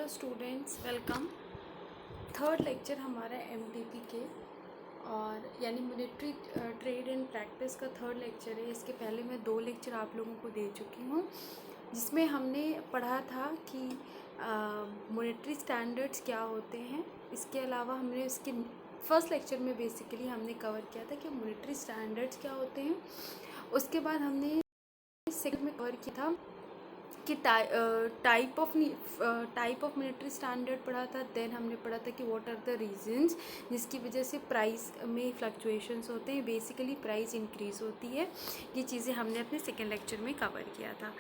Hello students, welcome. Third lecture हमारा MTP के और यानी मॉनेटरी ट्रेड एंड प्रैक्टिस का थर्ड लेक्चर है। इसके पहले मैं 2 लेक्चर आप लोगों को दे चुकी हूँ, जिसमें हमने पढ़ा था कि मॉनेटरी स्टैंडर्ड्स क्या होते हैं। इसके अलावा हमने इसके फर्स्ट लेक्चर में बेसिकली हमने कवर किया था कि मॉनेटरी स्टैंडर्ड्स क्या होते हैं। उसके बाद हमने सेकंड में कवर किया था कि टाइप ऑफ मॉनेटरी स्टैंडर्ड पढ़ा था। देन हमने पढ़ा था कि व्हाट आर द रीजंस जिसकी वजह से प्राइस में फ्लक्चुएशंस होते हैं, बेसिकली प्राइस इंक्रीज़ होती है। ये चीज़ें हमने अपने सेकेंड लेक्चर में कवर किया था।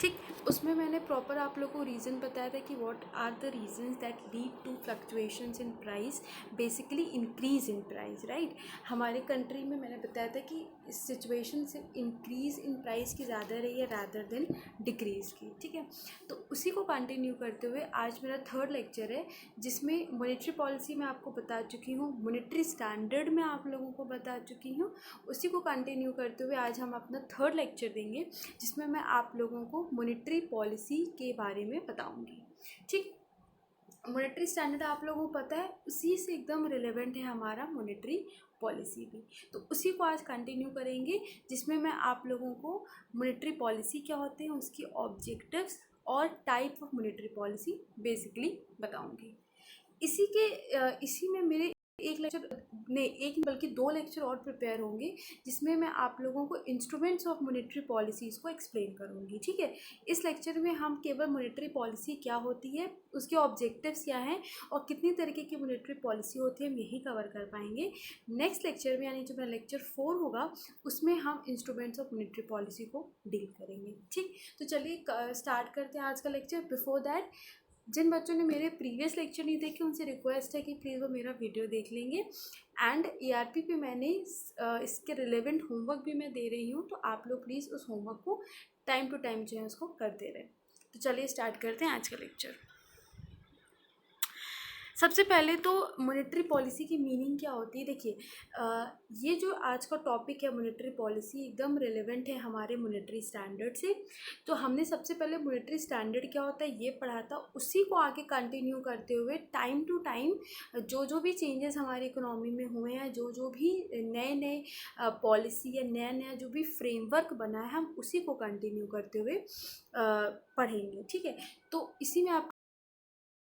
ठीक, उसमें मैंने प्रॉपर आप लोगों को रीज़न बताया था कि what are the reasons that lead to fluctuations in price, basically increase in price, right. हमारे कंट्री में मैंने बताया था कि इस सिचुएशन से इंक्रीज़ इन प्राइस की ज़्यादा रही है रादर देन डिक्रीज़ की। ठीक है, तो उसी को कंटिन्यू करते हुए आज मेरा थर्ड लेक्चर है, जिसमें मॉनेटरी पॉलिसी मैं आपको बता चुकी हूँ, मॉनेटरी स्टैंडर्ड मैं आप लोगों को बता चुकी हूँ। उसी को कंटिन्यू करते हुए आज हम अपना थर्ड लेक्चर देंगे, जिसमें मैं आप लोगों को मॉनेटरी पॉलिसी के बारे में बताऊँगी। ठीक, मॉनेटरी स्टैंडर्ड आप लोगों को पता है, उसी से एकदम रिलेवेंट है हमारा मॉनेटरी पॉलिसी भी। तो उसी को आज कंटिन्यू करेंगे, जिसमें मैं आप लोगों को मॉनेटरी पॉलिसी क्या होते हैं, उसकी ऑब्जेक्टिव्स और type of monetary policy basically बताऊंगी। इसी में मेरे एक लेक्चर नहीं, एक बल्कि 2 लेक्चर और प्रिपेयर होंगे, जिसमें मैं आप लोगों को इंस्ट्रूमेंट्स ऑफ मॉनेटरी पॉलिसीज़ को एक्सप्लेन करूंगी। ठीक है, इस लेक्चर में हम केवल मॉनेटरी पॉलिसी क्या होती है, उसके ऑब्जेक्टिव्स क्या हैं और कितनी तरीके की मॉनेटरी पॉलिसी होती है, हम यही कवर कर पाएंगे। नेक्स्ट लेक्चर में यानी जो मेरा लेक्चर 4 होगा, उसमें हम इंस्ट्रूमेंट्स ऑफ मॉनेटरी पॉलिसी को डील करेंगे। ठीक, तो चलिए स्टार्ट करते हैं आज का लेक्चर। बिफोर दैट, जिन बच्चों ने मेरे प्रीवियस लेक्चर नहीं देखे, उनसे रिक्वेस्ट है कि प्लीज़ वो मेरा वीडियो देख लेंगे। एंड ईआरपी पे मैंने इसके रिलेवेंट होमवर्क भी मैं दे रही हूँ, तो आप लोग प्लीज़ उस होमवर्क को टाइम टू टाइम जो है उसको करते रहें। तो चलिए स्टार्ट करते हैं आज का लेक्चर। सबसे पहले तो मॉनेटरी पॉलिसी की मीनिंग क्या होती है। देखिए, ये जो आज का टॉपिक है मॉनेटरी पॉलिसी, एकदम रिलेवेंट है हमारे मॉनेटरी स्टैंडर्ड से। तो हमने सबसे पहले मॉनेटरी स्टैंडर्ड क्या होता है ये पढ़ा था, उसी को आगे कंटिन्यू करते हुए टाइम टू टाइम जो भी चेंजेस हमारी इकोनॉमी में हुए हैं, जो भी नए नए पॉलिसी या नया नया जो भी फ्रेमवर्क बना है, हम उसी को कंटिन्यू करते हुए पढ़ेंगे। ठीक है, तो इसी में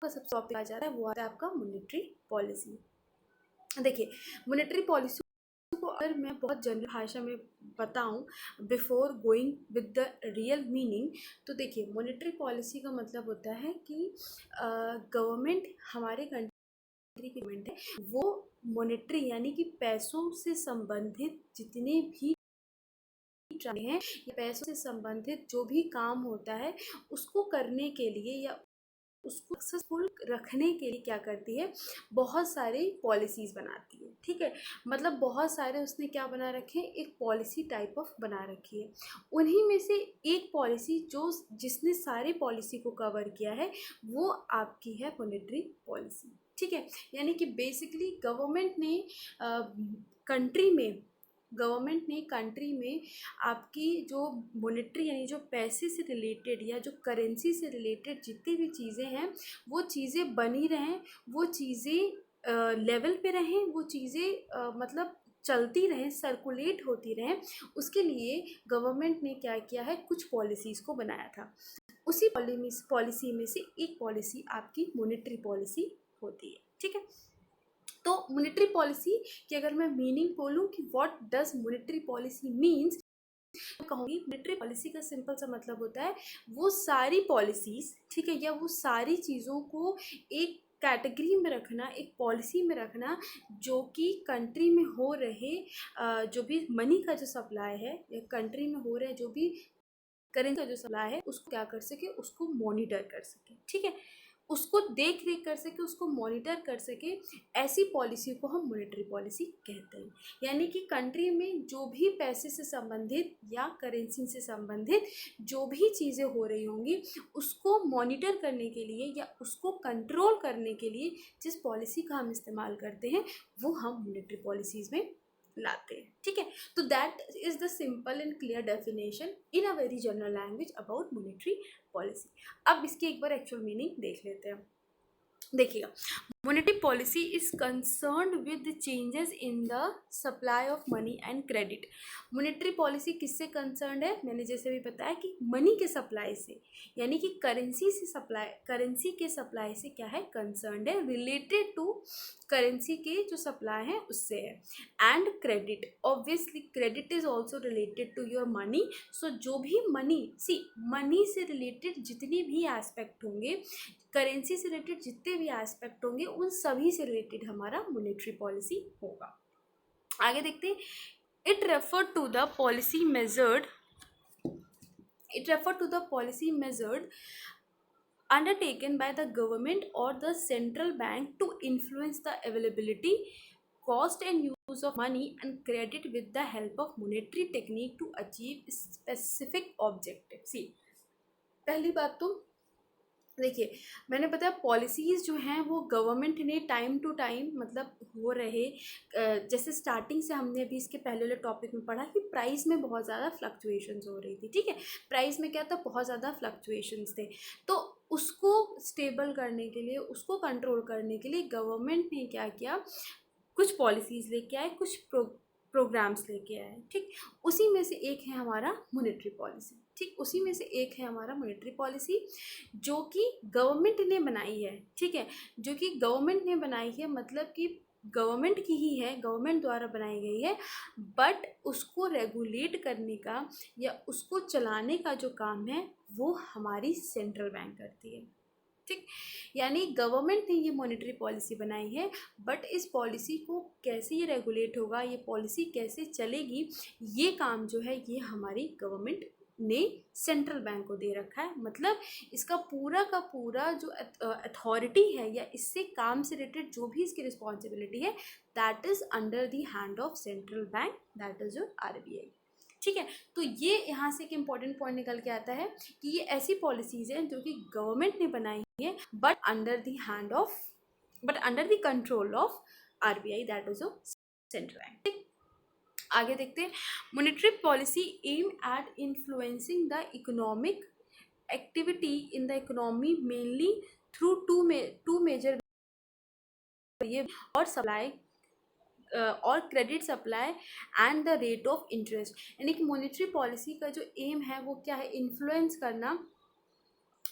का सबसे टॉपिक आ जाता है, वो आता है आपका मॉनेटरी पॉलिसी। देखिए, मॉनेटरी पॉलिसी को अगर मैं बहुत जनरल भाषा में बताऊं, before going with the real meaning, तो देखिए मॉनेटरी पॉलिसी का मतलब होता है कि गवर्नमेंट, हमारे कंट्री की गवर्नमेंट है, वो मॉनेटरी यानी कि पैसों से संबंधित जितने भी हैं या पैसों से संबंधित जो भी काम होता है, उसको करने के लिए या उसको सक्सेसफुल रखने के लिए क्या करती है, बहुत सारी पॉलिसीज़ बनाती है। ठीक है, मतलब बहुत सारे उसने क्या बना रखे हैं, एक पॉलिसी टाइप ऑफ बना रखी है। उन्हीं में से एक पॉलिसी जिसने सारी पॉलिसी को कवर किया है, वो आपकी है मॉनेटरी पॉलिसी। ठीक है, यानी कि बेसिकली गवर्नमेंट ने कंट्री में आपकी जो मॉनेटरी यानी जो पैसे से रिलेटेड या जो करेंसी से रिलेटेड जितनी भी चीज़ें हैं, वो चीज़ें बनी रहें, वो चीज़ें लेवल पे रहें, वो चीज़ें मतलब चलती रहें, सर्कुलेट होती रहें। उसके लिए गवर्नमेंट ने क्या किया है, कुछ पॉलिसीज़ को बनाया था। उसी पॉलिसी में से एक पॉलिसी आपकी मॉनेटरी पॉलिसी होती है। ठीक है, तो मॉनेटरी पॉलिसी की अगर मैं मीनिंग बोलूँ कि what does monetary policy means, तो कहूँगी मॉनेटरी पॉलिसी का सिंपल सा मतलब होता है वो सारी पॉलिसीज़, ठीक है, या वो सारी चीज़ों को एक कैटेगरी में रखना, एक पॉलिसी में रखना, जो कि कंट्री में हो रहे जो भी मनी का जो सप्लाई है, या कंट्री में हो रहे जो भी करेंसी का जो सप्लाई है, उसको क्या कर सके, उसको मॉनिटर कर सके। ठीक है, उसको देख रेख कर सके, उसको मॉनिटर कर सके, ऐसी पॉलिसी को हम मॉनेटरी पॉलिसी कहते हैं। यानी कि कंट्री में जो भी पैसे से संबंधित या करेंसी से संबंधित जो भी चीज़ें हो रही होंगी, उसको मॉनिटर करने के लिए या उसको कंट्रोल करने के लिए जिस पॉलिसी का हम इस्तेमाल करते हैं, वो हम मॉनेटरी पॉलिसीज़ में लाते हैं। ठीक है, तो that is the simple and clear definition in a very general language about monetary policy. अब इसकी एक बार एक्चुअल मीनिंग देख लेते हैं। देखिएगा, monetary policy is concerned with the changes in the supply of money and credit। monetary policy किससे concerned है? मैंने जैसे भी बताया कि मनी के सप्लाई से, यानी कि करेंसी से सप्लाई, करेंसी के सप्लाई से क्या है, concerned है, रिलेटेड टू करेंसी के जो सप्लाई है उससे है। And credit, obviously credit is also related to your money. So जो भी मनी, सी मनी से रिलेटेड जितनी भी एस्पेक्ट होंगे, करेंसी से रिलेटेड जितने भी एस्पेक्ट होंगे, उन सभी से रिलेटेड हमारा मॉनेटरी पॉलिसी होगा। आगे देखते हैं, it refer to the policy measured, it refer to the policy measured undertaken by the government or the central bank to influence the availability, cost and use of money and credit with the help of monetary technique to achieve specific objective। See, पहली बात तो देखिए, मैंने बताया policies जो हैं वो government ने टाइम टू टाइम मतलब हो रहे, जैसे स्टार्टिंग से हमने अभी इसके पहले वाले टॉपिक में पढ़ा कि प्राइस में बहुत ज़्यादा फ्लक्चुएशंस हो रही थी, ठीक है, प्राइस में क्या था, बहुत ज़्यादा फ्लक्चुएशंस थे। तो उसको स्टेबल करने के लिए, उसको कंट्रोल करने के लिए गवर्नमेंट ने क्या किया, कुछ पॉलिसीज़ लेके आए, कुछ प्रोग्राम्स लेके आए, ठीक। उसी में से एक है हमारा मॉनेटरी पॉलिसी, ठीक, उसी में से एक है हमारा मॉनेटरी पॉलिसी जो कि गवर्नमेंट ने बनाई है, ठीक है, जो कि गवर्नमेंट ने बनाई है, मतलब कि गवर्नमेंट की ही है, गवर्नमेंट द्वारा बनाई गई है, बट उसको रेगुलेट करने का या उसको चलाने का जो काम है वो हमारी सेंट्रल बैंक करती है, ठीक। यानी गवर्नमेंट ने ये मॉनेटरी पॉलिसी बनाई है, बट इस पॉलिसी को कैसे ये रेगुलेट होगा, ये पॉलिसी कैसे चलेगी, ये काम जो है ये हमारी गवर्नमेंट ने सेंट्रल बैंक को दे रखा है। मतलब इसका पूरा का पूरा जो अथॉरिटी है या इससे काम से रिलेटेड जो भी इसकी रिस्पॉन्सिबिलिटी है, that is under the hand of central bank, that is your RBI, ठीक है। तो ये यहाँ से एक इम्पॉर्टेंट पॉइंट निकल के आता है कि ये ऐसी पॉलिसीज़ हैं जो कि गवर्नमेंट ने बनाई है, but under the hand of, but under the control of RBI, that is of central bank, ठीक। आगे देखते हैं, monetary policy aim at influencing the economic activity in the economy mainly through two major ये और supply और credit supply and the rate of interest. यानी कि monetary policy का जो एम है वो क्या है, इन्फ्लुएंस करना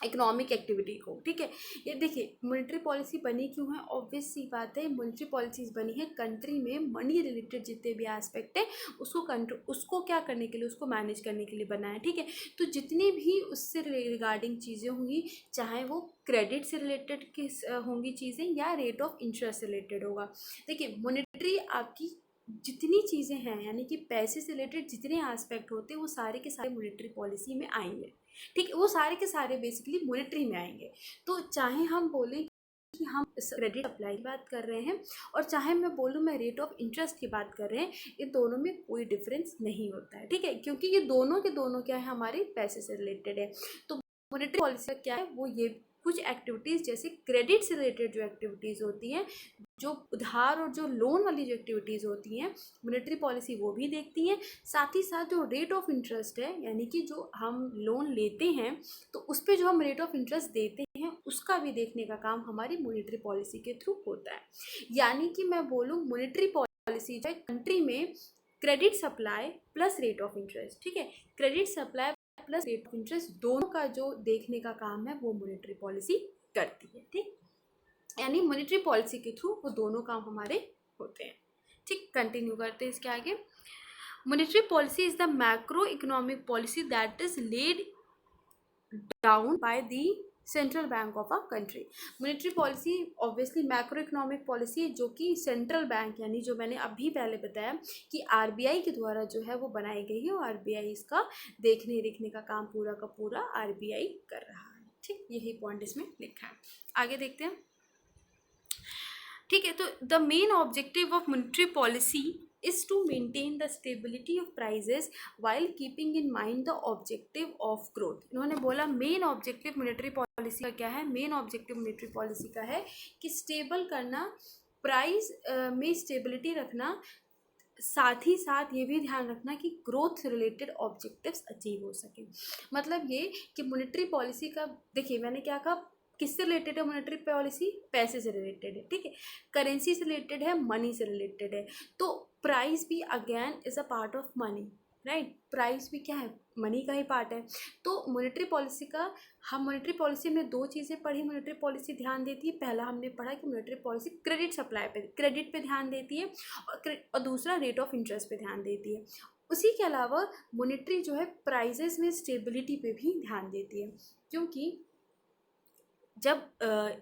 इकोनॉमिक एक्टिविटी को, ठीक है। ये देखिए मॉनेटरी पॉलिसी बनी क्यों है, ऑब्वियस सी बात है, मॉनेटरी पॉलिसीज़ बनी है कंट्री में मनी रिलेटेड जितने भी एस्पेक्ट है उसको कंट्रोल, उसको क्या करने के लिए, उसको मैनेज करने के लिए बना है, ठीक है। तो जितनी भी उससे रिगार्डिंग चीज़ें होंगी, चाहे वो क्रेडिट से रिलेटेड किस होंगी चीज़ें या रेट ऑफ इंटरेस्ट से रिलेटेड होगा। देखिए मॉनेटरी आपकी जितनी चीज़ें हैं, यानी कि पैसे से रिलेटेड जितने एस्पेक्ट होते हैं वो सारे के सारे मॉनेटरी पॉलिसी में आएंगे, ठीक है, वो सारे के सारे बेसिकली मॉनेटरी में आएंगे। तो चाहे हम बोलें कि हम क्रेडिट अप्लाई की बात कर रहे हैं और चाहे मैं बोलूँ मैं रेट ऑफ इंटरेस्ट की बात कर रहे हैं, इन दोनों में कोई डिफरेंस नहीं होता है, ठीक है, क्योंकि ये दोनों के दोनों क्या है, हमारे पैसे से रिलेटेड है। तो मॉनेटरी पॉलिसी क्या है, वो ये कुछ एक्टिविटीज़ जैसे क्रेडिट से रिलेटेड जो एक्टिविटीज़ होती हैं, जो उधार और जो लोन वाली जो एक्टिविटीज़ होती हैं, मॉनेटरी पॉलिसी वो भी देखती हैं। साथ ही साथ जो रेट ऑफ इंटरेस्ट है, यानी कि जो हम लोन लेते हैं तो उस पर जो हम रेट ऑफ इंटरेस्ट देते हैं उसका भी देखने का काम हमारी मॉनेटरी पॉलिसी के थ्रू होता है। यानी कि मैं बोलूँ मॉनेटरी पॉलिसी जो है कंट्री में credit supply plus rate of interest, ठीक है, credit supply plus rate of interest दोनों का जो देखने का काम है वो मॉनेटरी पॉलिसी करती है, ठीक। यानी मॉनेटरी पॉलिसी के थ्रू वो दोनों काम हमारे होते हैं, ठीक। कंटिन्यू करते हैं इसके आगे। Monetary policy is the macro economic policy that is laid down by the central bank of a country. Monetary policy obviously macro economic policy है जो कि सेंट्रल बैंक, यानी जो मैंने अभी पहले बताया कि आरबीआई के द्वारा जो है वो बनाई गई है, और आरबीआई इसका देखने रेखने का काम पूरा का पूरा आरबीआई कर रहा है, ठीक। यही पॉइंट इसमें लिखा है। आगे देखते हैं, ठीक है। तो the main objective of monetary policy is to maintain the stability of prices while keeping in mind the objective of growth। इन्होंने बोला मेन ऑब्जेक्टिव मॉनेटरी पॉलिसी का क्या है, मेन ऑब्जेक्टिव मॉनेटरी पॉलिसी का है कि स्टेबल करना, प्राइस में स्टेबिलिटी रखना, साथ ही साथ ये भी ध्यान रखना कि ग्रोथ से रिलेटेड ऑब्जेक्टिव्स अचीव हो सके। मतलब ये कि मॉनेटरी पॉलिसी का, देखिए मैंने क्या कहा, किससे रिलेटेड है मॉनेटरी पॉलिसी? पैसे से रिलेटेड है, ठीक है। करेंसी से रिलेटेड है, मनी से रिलेटेड है। तो प्राइस भी again is a part of money, right. Price भी क्या है? मनी का ही पार्ट है। तो मॉनेटरी पॉलिसी का, हम मॉनेटरी पॉलिसी में दो चीज़ें पढ़ी मॉनेटरी पॉलिसी ध्यान देती है। पहला हमने पढ़ा कि मॉनेटरी पॉलिसी क्रेडिट सप्लाई पे, क्रेडिट पे ध्यान देती है, और दूसरा रेट ऑफ इंटरेस्ट पे ध्यान देती है। उसी के अलावा मॉनेटरी जो है प्राइजेस में स्टेबिलिटी पे भी ध्यान देती है, क्योंकि जब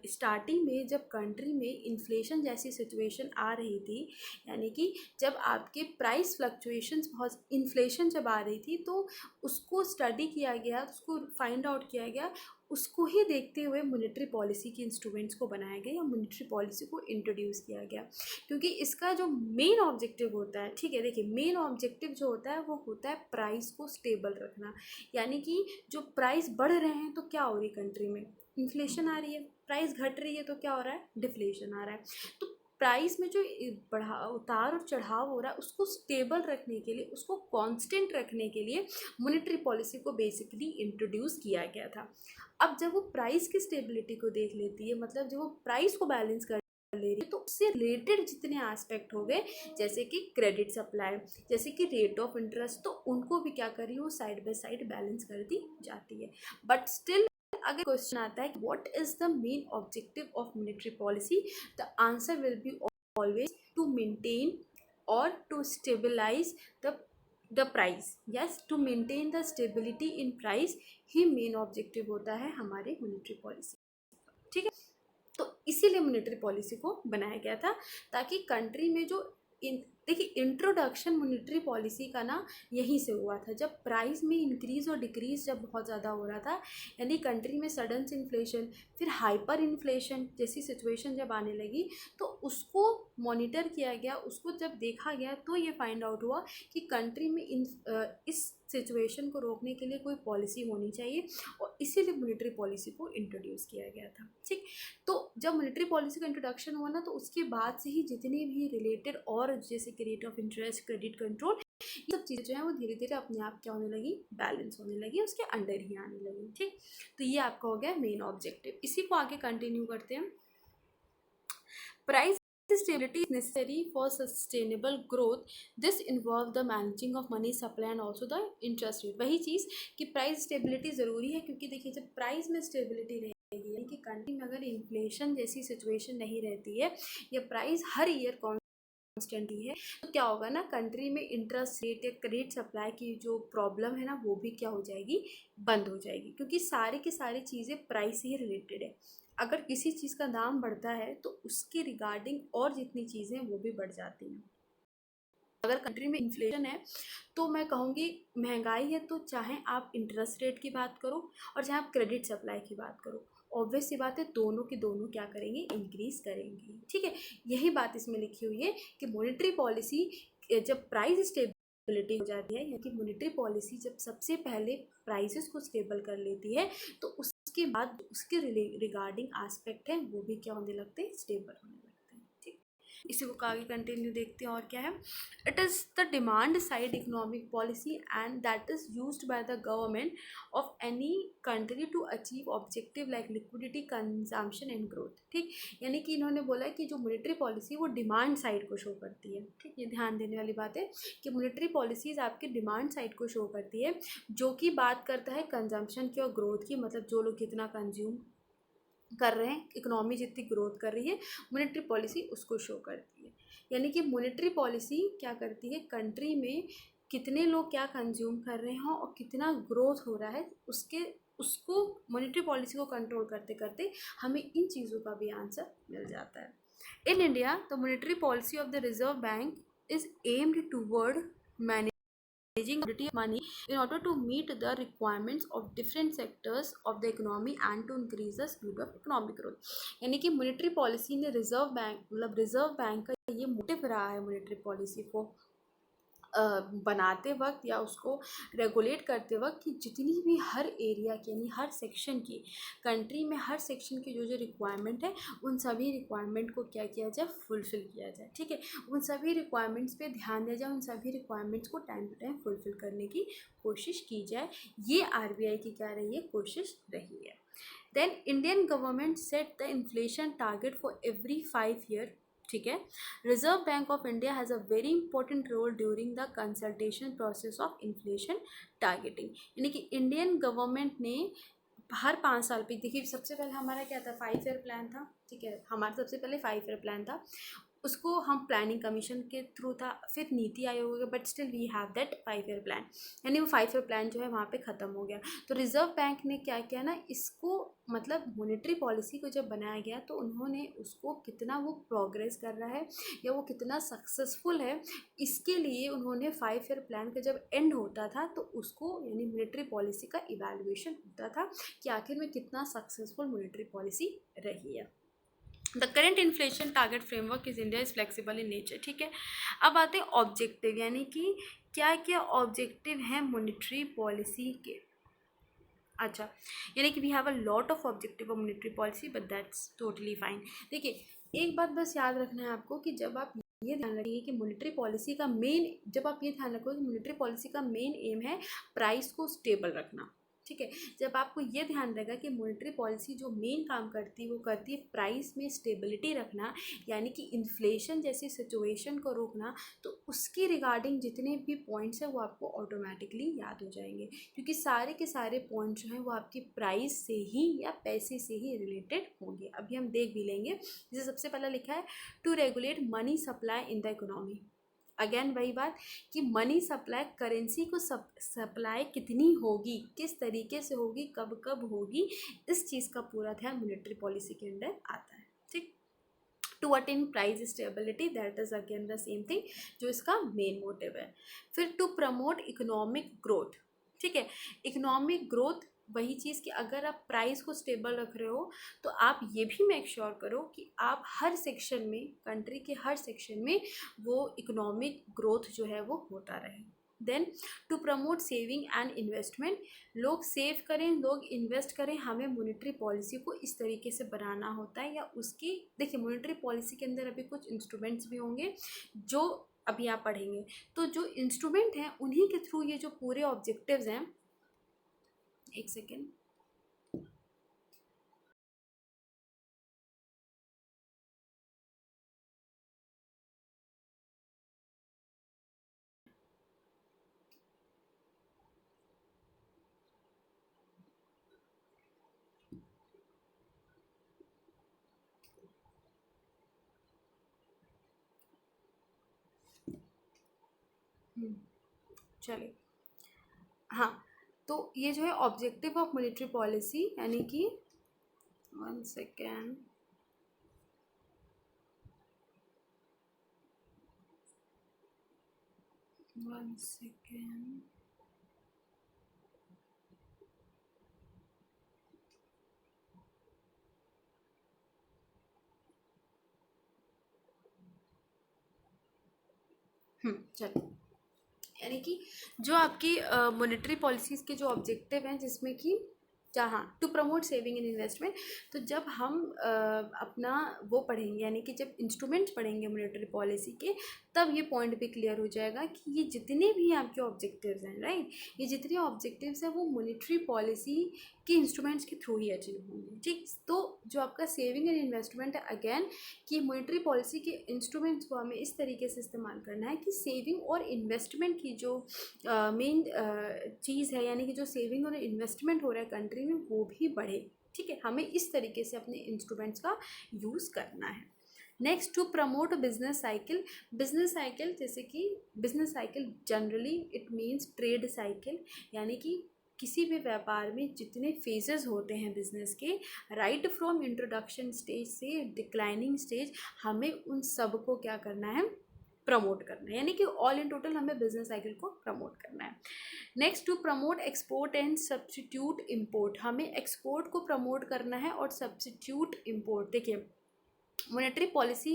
स्टार्टिंग में जब कंट्री में इन्फ्लेशन जैसी सिचुएशन आ रही थी, यानी कि जब आपके प्राइस फ्लक्चुएशंस बहुत, इन्फ्लेशन जब आ रही थी, तो उसको स्टडी किया गया, उसको फाइंड आउट किया गया, उसको ही देखते हुए मॉनेटरी पॉलिसी के इंस्ट्रूमेंट्स को बनाया गया या मॉनेटरी पॉलिसी को इंट्रोड्यूस किया गया। क्योंकि इसका जो मेन ऑब्जेक्टिव होता है, ठीक है, देखिए मेन ऑब्जेक्टिव जो होता है वो होता है प्राइस को स्टेबल रखना। यानी कि जो प्राइस बढ़ रहे हैं तो क्या हो रही कंट्री में? इन्फ्लेशन आ रही है। प्राइस घट रही है तो क्या हो रहा है? डिफ्लेशन आ रहा है। तो प्राइस में जो उतार और चढ़ाव हो रहा है उसको स्टेबल रखने के लिए, उसको कांस्टेंट रखने के लिए मॉनेटरी पॉलिसी को बेसिकली इंट्रोड्यूस किया गया था। अब जब वो प्राइस की स्टेबिलिटी को देख लेती है, मतलब जब वो प्राइस को बैलेंस कर ले रही है, तो उससे रिलेटेड जितने एस्पेक्ट हो गए, जैसे कि क्रेडिट सप्लाई, जैसे कि रेट ऑफ इंटरेस्ट, तो उनको भी क्या कर रही है वो साइड बाय साइड बैलेंस कर दी जाती है। बट स्टिल अगर क्वेश्चन आता है what is the main objective of monetary policy, the answer will be always to maintain और to stabilize the price. Yes, to maintain the stability in price ही main objective होता है हमारे monetary policy, ठीक है। तो इसीलिए मॉनेटरी पॉलिसी को बनाया गया था, ताकि कंट्री में जो देखिए इंट्रोडक्शन मॉनेटरी पॉलिसी का ना यहीं से हुआ था, जब प्राइस में इंक्रीज़ और डिक्रीज़ जब बहुत ज़्यादा हो रहा था, यानी कंट्री में सडन से इन्फ्लेशन, फिर हाइपर इन्फ्लेशन जैसी सिचुएशन जब आने लगी, तो उसको मॉनिटर किया गया, उसको जब देखा गया तो ये फाइंड आउट हुआ कि कंट्री में इस सिचुएशन को रोकने के लिए कोई पॉलिसी होनी चाहिए, और इसीलिए मॉनेटरी पॉलिसी को इंट्रोड्यूस किया गया था, ठीक। तो जब मॉनेटरी पॉलिसी का इंट्रोडक्शन हुआ ना, तो उसके बाद से ही जितने भी रिलेटेड और जैसे कि rate of interest, credit control, ये सब चीज़ें जो हैं वो धीरे धीरे अपने आप क्या होने लगी? बैलेंस होने लगी, उसके अंडर ही आने लगी, ठीक। तो ये आपका हो गया मेन ऑब्जेक्टिव। इसी को आगे कंटिन्यू करते हैं। Price stability is necessary for sustainable growth. This involve the managing of money supply and also the interest rate. वही चीज़ कि प्राइस स्टेबिलिटी ज़रूरी है, क्योंकि देखिए जब प्राइस में स्टेबिलिटी रहेगी, यानी कि कंट्री में अगर इन्फ्लेशन जैसी सिचुएशन नहीं रहती है या प्राइस हर ईयर कांस्टेंट ही है, तो क्या होगा ना, कंट्री में इंटरेस्ट रेट या क्रेडिट सप्लाई की जो प्रॉब्लम है ना, वो भी क्या हो जाएगी? बंद हो जाएगी, क्योंकि सारी की सारी चीज़ें प्राइस से ही रिलेटेड है। अगर किसी चीज़ का दाम बढ़ता है तो उसके रिगार्डिंग और जितनी चीज़ें वो भी बढ़ जाती हैं। अगर कंट्री में इन्फ्लेशन है तो मैं कहूँगी महंगाई है, तो चाहे आप इंटरेस्ट रेट की बात करो और चाहे आप क्रेडिट सप्लाई की बात करो, ऑब्वियस सी बात है दोनों के दोनों क्या करेंगे? इंक्रीज करेंगे, ठीक है। यही बात इसमें लिखी हुई है कि मॉनेटरी पॉलिसी जब प्राइस स्टेबिलिटी हो जाती है, यानी कि मॉनेटरी पॉलिसी जब सबसे पहले प्राइसेस को स्टेबल कर लेती है, तो उसके बाद उसके रिगार्डिंग एस्पेक्ट है वो भी क्या होने लगते हैं? स्टेबल होने लगते हैं, ठीक। इसी को आगे कंटिन्यू देखते हैं और क्या है। It is the demand side economic policy and that is used by the government of any country to achieve objective like liquidity, consumption and growth, ठीक। यानी कि इन्होंने बोला कि जो मॉनेटरी पॉलिसी वो डिमांड साइड को शो करती है, ठीक। ये ध्यान देने वाली बात है कि मॉनेटरी पॉलिसीज़ आपकी डिमांड साइड को शो करती है, जो कि बात करता है कंजम्पशन की और ग्रोथ की, मतलब जो लोग कितना कंज्यूम कर रहे हैं, इकोनॉमी जितनी ग्रोथ कर रही है, मॉनेटरी पॉलिसी उसको शो करती है। यानी कि मॉनेटरी पॉलिसी क्या करती है? कंट्री में कितने लोग क्या कंज्यूम कर रहे हैं और कितना ग्रोथ हो रहा है, उसको मॉनेटरी पॉलिसी को कंट्रोल करते करते हमें इन चीज़ों का भी आंसर मिल जाता है। In India the monetary policy of the reserve bank is aimed toward managing liquidity of money in order to meet the requirements of different sectors of the economy and to increase the speed of economic growth। यानी कि monetary policy ने reserve bank, मतलब reserve bank का ये motive रहा है monetary policy को बनाते वक्त या उसको रेगुलेट करते वक्त कि जितनी भी हर एरिया की, यानी हर सेक्शन की, कंट्री में हर सेक्शन की जो जो रिक्वायरमेंट है, उन सभी रिक्वायरमेंट को क्या किया जाए? फुलफ़िल किया जाए, ठीक है। उन सभी रिक्वायरमेंट्स पे ध्यान दिया जाए, उन सभी रिक्वायरमेंट्स को टाइम टू टाइम फुलफ़िल करने की कोशिश की जाए। ये आरबीआई की क्या रही है? कोशिश रही है। Then Indian government set the inflation target for every 5 year, ठीक है। Reserve bank of India has a very important role during the consultation process of inflation targeting, यानी कि इंडियन गवर्नमेंट ने हर 5 साल पे, देखिए सबसे पहले हमारा क्या था, 5 ईयर प्लान था, ठीक है, हमारा सबसे पहले 5 ईयर प्लान था, उसको हम प्लानिंग कमीशन के थ्रू था, फिर NITI Aayog, but still we have that 5 year plan, यानी वो 5 ईयर प्लान जो है वहाँ पे ख़त्म हो गया। तो रिजर्व बैंक ने क्या किया ना, इसको मतलब मॉनेटरी पॉलिसी को जब बनाया गया तो उन्होंने उसको कितना वो प्रोग्रेस कर रहा है या वो कितना सक्सेसफुल है, इसके लिए उन्होंने 5 ईयर प्लान का जब एंड होता था तो उसको यानी मॉनेटरी पॉलिसी का इवैल्यूएशन होता था कि आखिर में कितना सक्सेसफुल मॉनेटरी पॉलिसी रही है। The current inflation target framework is India is flexible in nature, ठीक है। अब आते हैं ऑब्जेक्टिव, यानी कि क्या क्या ऑब्जेक्टिव हैं मॉनेटरी पॉलिसी के। अच्छा, यानी कि we have a lot of objective of monetary policy, but that's totally fine. देखिए एक बात बस याद रखना है आपको कि जब आप ये ध्यान रखिए कि मॉनेटरी पॉलिसी का मेन, जब आप ये ध्यान रखो कि मॉनेटरी पॉलिसी का मेन एम है प्राइस को स्टेबल रखना, ठीक है। जब आपको ये ध्यान रहेगा कि मॉनेटरी पॉलिसी जो मेन काम करती है वो करती है प्राइस में स्टेबिलिटी रखना, यानी कि इन्फ्लेशन जैसी सिचुएशन को रोकना, तो उसकी रिगार्डिंग जितने भी पॉइंट्स हैं वो आपको ऑटोमेटिकली याद हो जाएंगे, क्योंकि सारे के सारे पॉइंट जो हैं वो आपकी प्राइस से ही या पैसे से ही रिलेटेड होंगे। अभी हम देख भी लेंगे। जैसे सबसे पहला लिखा है to regulate money supply in the economy. Again वही बात कि मनी सप्लाई, करेंसी को सप्लाई कितनी होगी, किस तरीके से होगी, कब कब होगी, इस चीज़ का पूरा ध्यान मॉनेटरी पॉलिसी के अंदर आता है, ठीक। To attain price stability, that is again the same thing जो इसका मेन मोटिव है। फिर टू प्रमोट इकोनॉमिक ग्रोथ, ठीक है। इकोनॉमिक ग्रोथ वही चीज़ कि अगर आप प्राइस को स्टेबल रख रहे हो तो आप ये भी मेक श्योर करो कि आप हर सेक्शन में, कंट्री के हर सेक्शन में वो इकोनॉमिक ग्रोथ जो है वो होता रहे। Then to promote saving and investment, लोग सेव करें, लोग इन्वेस्ट करें, हमें मॉनेटरी पॉलिसी को इस तरीके से बनाना होता है। या उसकी देखिए मॉनेटरी पॉलिसी के अंदर अभी कुछ इंस्ट्रूमेंट्स भी होंगे जो अभी आप पढ़ेंगे, तो जो इंस्ट्रूमेंट हैं उन्हीं के थ्रू ये जो पूरे ऑब्जेक्टिव्स हैं, एक सेकेंड, चलिए, हाँ, तो ये जो है ऑब्जेक्टिव ऑफ मॉनेटरी पॉलिसी, यानी कि 1 सेकेंड, चलिए, यानी कि जो आपकी मॉनेटरी पॉलिसीज़ के जो ऑब्जेक्टिव हैं, जिसमें कि हाँ, to promote saving and investment, तो जब हम अपना वो पढ़ेंगे, यानी कि जब इंस्ट्रूमेंट्स पढ़ेंगे मॉनेटरी पॉलिसी के, तब ये पॉइंट भी क्लियर हो जाएगा कि ये जितने भी आपके ऑब्जेक्टिव्स हैं, राइट, ये जितने ऑब्जेक्टिव्स हैं वो मॉनेटरी पॉलिसी के इंस्ट्रूमेंट्स के थ्रू ही अचीव होंगे, ठीक। तो जो आपका सेविंग एंड इन्वेस्टमेंट है, अगेन कि मॉनेटरी पॉलिसी के इंस्ट्रूमेंट्स को हमें इस तरीके से इस्तेमाल करना है कि सेविंग और इन्वेस्टमेंट की जो मेन चीज़ है, यानी कि जो सेविंग और इन्वेस्टमेंट हो रहा है कंट्री में, वो भी बढ़े, ठीक है। हमें इस तरीके से अपने इंस्ट्रूमेंट्स का यूज़ करना है। Next to promote business cycle, business cycle जैसे कि business cycle generally it means trade cycle, यानी कि किसी भी व्यापार में जितने फेजेस होते हैं बिजनेस के, राइट फ्रॉम इंट्रोडक्शन स्टेज से डिक्लाइनिंग स्टेज, हमें उन सब को क्या करना है, प्रमोट करना है, यानी कि ऑल इन टोटल हमें बिजनेस साइकिल को प्रमोट करना है। Next to promote export and substitute import, हमें एक्सपोर्ट को प्रमोट करना है और सब्सटीट्यूट इम्पोर्ट। देखिए मॉनेटरी पॉलिसी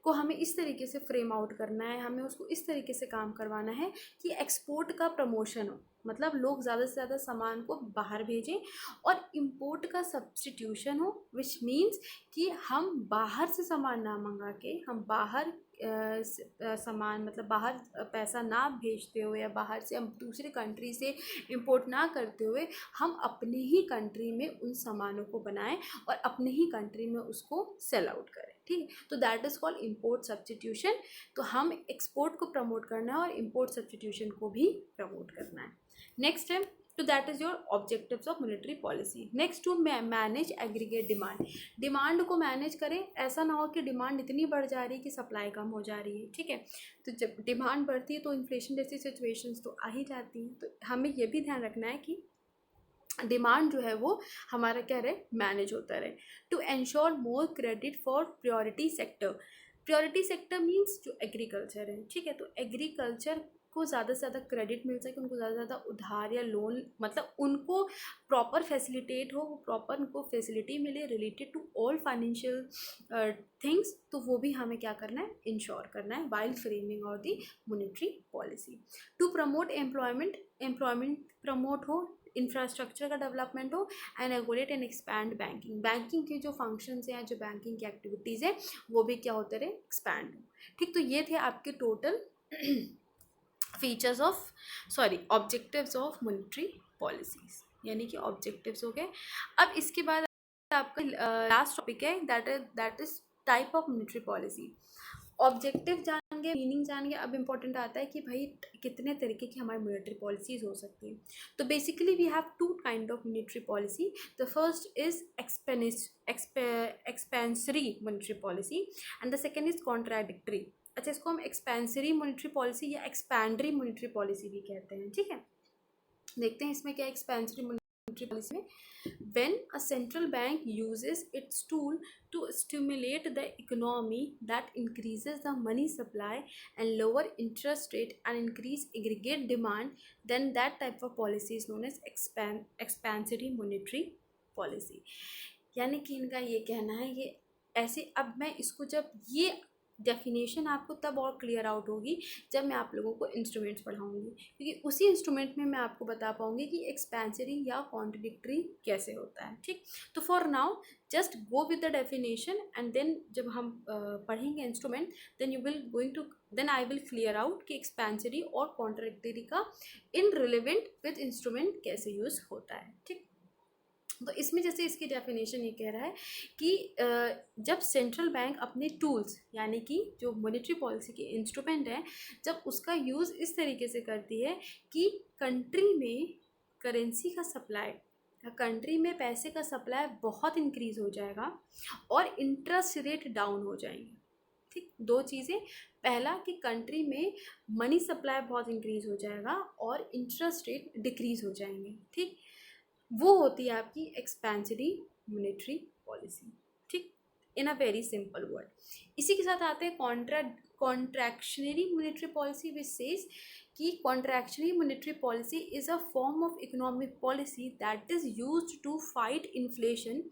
को हमें इस तरीके से फ्रेम आउट करना है, हमें उसको इस तरीके से काम करवाना है कि एक्सपोर्ट का प्रमोशन हो, मतलब लोग ज़्यादा से ज़्यादा सामान को बाहर भेजें, और इंपोर्ट का सब्स्टिट्यूशन हो, विच मीन्स कि हम बाहर से सामान ना मंगा के, हम बाहर सामान मतलब बाहर पैसा ना भेजते हुए या बाहर से हम दूसरे कंट्री से इंपोर्ट ना करते हुए हम अपने ही कंट्री में उन सामानों को बनाएं और अपने ही कंट्री में उसको सेल आउट करें, ठीक है। तो that is called import substitution. तो हम एक्सपोर्ट को प्रमोट करना है और इंपोर्ट सब्स्टिट्यूशन को भी प्रमोट करना है। नेक्स्ट है, तो that is your objectives of monetary policy. Next to manage aggregate demand. Demand को मैनेज करें, ऐसा ना हो कि डिमांड इतनी बढ़ जा रही है कि सप्लाई कम हो जा रही है, ठीक है। तो जब डिमांड बढ़ती है तो इन्फ्लेशन जैसी सिचुएशंस तो आ ही जाती हैं। तो हमें ये भी ध्यान रखना है कि डिमांड जो है वो हमारा क्या रहे, मैनेज होता रहे। To ensure more credit for priority sector. Priority sector means जो एग्रीकल्चर है, ठीक है। तो एग्रीकल्चर को ज़्यादा से ज़्यादा क्रेडिट मिल सके, उनको ज़्यादा से ज़्यादा उधार या लोन, मतलब उनको प्रॉपर फैसिलिटेट हो, प्रॉपर उनको फैसिलिटी मिले related to all financial things, तो वो भी हमें क्या करना है, इंश्योर करना है while framing of the monetary policy. To promote employment promote हो, इंफ्रास्ट्रक्चर का डेवलपमेंट हो, and regulate and expand banking के जो फंक्शंस हैं, जो बैंकिंग की एक्टिविटीज़ है, वो भी क्या होते रहे, एक्सपैंड हो, ठीक। तो ये थे आपके total features of objectives of monetary policies, यानी कि ऑब्जेक्टिव्स हो गए। अब इसके बाद आपका लास्ट टॉपिक है, that is type of monetary policy. Objective जानेंगे, मीनिंग जानेंगे, अब इंपॉर्टेंट आता है कि भाई कितने तरीके की हमारी मॉनेटरी पॉलिसीज हो सकती हैं। तो basically we have two kind of monetary policy. The first is expansionary monetary policy and the second is contradictory. अच्छा, इसको हम एक्सपेंसरी मॉनेटरी पॉलिसी या एक्सपैंडरी मॉनेटरी पॉलिसी भी कहते हैं, ठीक है। देखते हैं इसमें क्या एक्सपेंसरी मॉनेटरी पॉलिसी में, when a central bank uses its tool to stimulate the economy that increases the money supply and lower interest rate and increase aggregate demand, then that type of policy is known as expansionary monetary policy। यानी कि इनका ये कहना है, ये ऐसे, अब मैं इसको जब ये डेफिनेशन आपको तब और क्लियर आउट होगी जब मैं आप लोगों को इंस्ट्रूमेंट्स पढ़ाऊंगी, क्योंकि उसी इंस्ट्रूमेंट में मैं आपको बता पाऊंगी कि एक्सपेंसरी या कॉन्ट्रडिक्टरी कैसे होता है, ठीक। तो for now just go with the definition and then जब हम पढ़ेंगे instrument, then I will clear out कि एक्सपेंसरी और कॉन्ट्रडिक्टरी का इन रिलेवेंट विद इंस्ट्रूमेंट कैसे यूज़ होता है, ठीक। तो इसमें जैसे इसकी डेफिनेशन ये कह रहा है कि जब सेंट्रल बैंक अपने टूल्स, यानी कि जो मॉनेटरी पॉलिसी के इंस्ट्रूमेंट हैं, जब उसका यूज़ इस तरीके से करती है कि कंट्री में करेंसी का सप्लाई, कंट्री में पैसे का सप्लाई बहुत इंक्रीज़ हो जाएगा और इंटरेस्ट रेट डाउन हो जाएंगे, ठीक। दो चीज़ें, पहला कि कंट्री में मनी सप्लाई बहुत इंक्रीज़ हो जाएगा और इंटरेस्ट रेट डिक्रीज़ हो जाएंगे, ठीक। वो होती है आपकी एक्सपेंसरी मॉनेटरी पॉलिसी, ठीक, in a very simple word. इसी के साथ आते हैं contractionary monetary policy, which says कि contractionary monetary policy is a form of economic policy that is used to fight inflation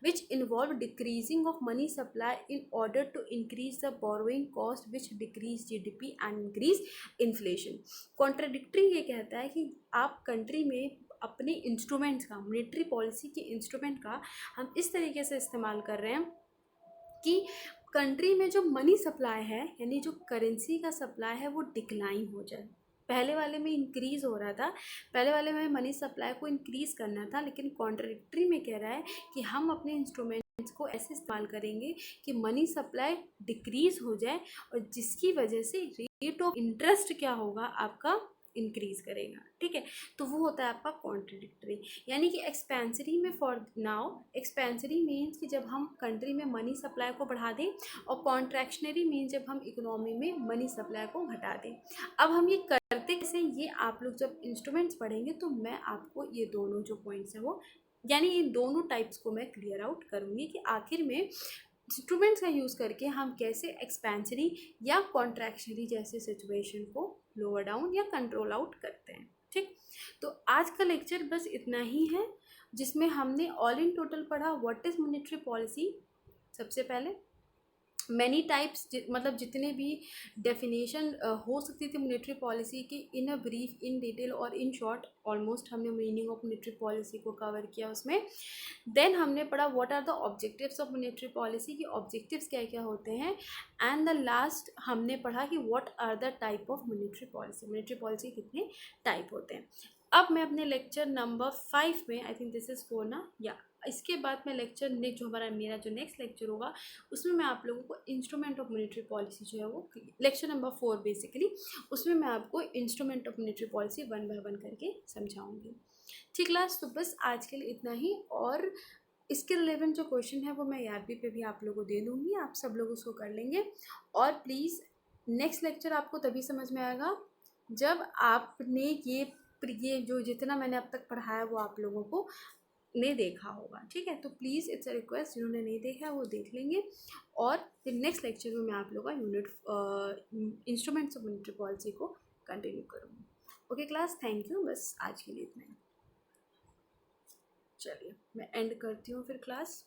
which involve decreasing of money supply in order to increase the borrowing cost which decrease GDP and increase inflation। Contradictory ये कहता है कि आप country में अपने instruments का, monetary policy के instrument का हम इस तरीके से इस्तेमाल कर रहे हैं कि कंट्री में जो मनी सप्लाई है, यानी जो करेंसी का सप्लाई है, वो डिक्लाइन हो जाए। पहले वाले में इंक्रीज़ हो रहा था, पहले वाले में मनी सप्लाई को इंक्रीज़ करना था, लेकिन कॉन्ट्रडिक्टरी में कह रहा है कि हम अपने इंस्ट्रूमेंट्स को ऐसे इस्तेमाल करेंगे कि मनी सप्लाई डिक्रीज़ हो जाए और जिसकी वजह से रेट ऑफ इंटरेस्ट क्या होगा आपका, इंक्रीज़ करेगा, ठीक है। तो वो होता है आपका कॉन्ट्रडिक्टरी। यानी कि एक्सपेंसरी में, फॉर नाउ एक्सपेंसरी मीन्स कि जब हम कंट्री में मनी सप्लाई को बढ़ा दें, और कॉन्ट्रैक्शनरी मीन्स जब हम इकोनॉमी में मनी सप्लाई को घटा दें। अब हम ये करते कैसे, ये आप लोग जब इंस्ट्रूमेंट्स पढ़ेंगे तो मैं आपको ये दोनों जो पॉइंट्स हैं वो, यानी इन दोनों टाइप्स को मैं क्लियर आउट करूँगी कि आखिर में इंस्ट्रूमेंट्स का यूज़ करके हम कैसे एक्सपेंसरी या कॉन्ट्रैक्शनरी जैसे सिचुएशन को लोअर डाउन या कंट्रोल आउट करते हैं, ठीक। तो आज का लेक्चर बस इतना ही है, जिसमें हमने ऑल इन टोटल पढ़ा व्हाट इज़ मॉनेटरी पॉलिसी सबसे पहले, मैनी टाइप्स, मतलब जितने भी डेफिनेशन हो सकती थी मॉनेटरी पॉलिसी की, इन अ ब्रीफ, इन डिटेल और इन शॉर्ट, ऑलमोस्ट हमने मीनिंग ऑफ मॉनेटरी पॉलिसी को कवर किया उसमें। देन हमने पढ़ा what are the objectives of monetary policy, की ऑब्जेक्टिव्स क्या क्या होते हैं। एंड द लास्ट हमने पढ़ा कि what are the type of monetary policy, monetary policy कितने टाइप होते हैं। अब मैं अपने लेक्चर नंबर 5 में, आई थिंक दिस इज़ 4 ना, या इसके बाद मैं लेक्चर नेक्स्ट, जो मेरा जो नेक्स्ट लेक्चर होगा उसमें मैं आप लोगों को इंस्ट्रूमेंट ऑफ मॉनेटरी पॉलिसी जो है वो, लेक्चर नंबर 4 बेसिकली, उसमें मैं आपको instrument of monetary policy 1 by 1 करके समझाऊंगी। ठीक क्लास, तो बस आज के लिए इतना ही, और इसके रिलेवेंट जो क्वेश्चन है वो मैं यारबी पे भी आप लोगों को दे दूँगी, आप सब लोग उसको कर लेंगे। और प्लीज़ नेक्स्ट लेक्चर आपको तभी समझ में आएगा जब आपने ये जो जितना मैंने अब तक पढ़ाया वो आप लोगों को ने देखा होगा। ठीक है, तो प्लीज़ इट्स अ रिक्वेस्ट, जिन्होंने नहीं देखा है वो देख लेंगे, और फिर नेक्स्ट लेक्चर में मैं आप लोगों का unit instruments of monetary policy को कंटिन्यू करूँगी। ओके क्लास, थैंक यू, बस आज के लिए इतना ही। चलिए मैं एंड करती हूँ फिर क्लास।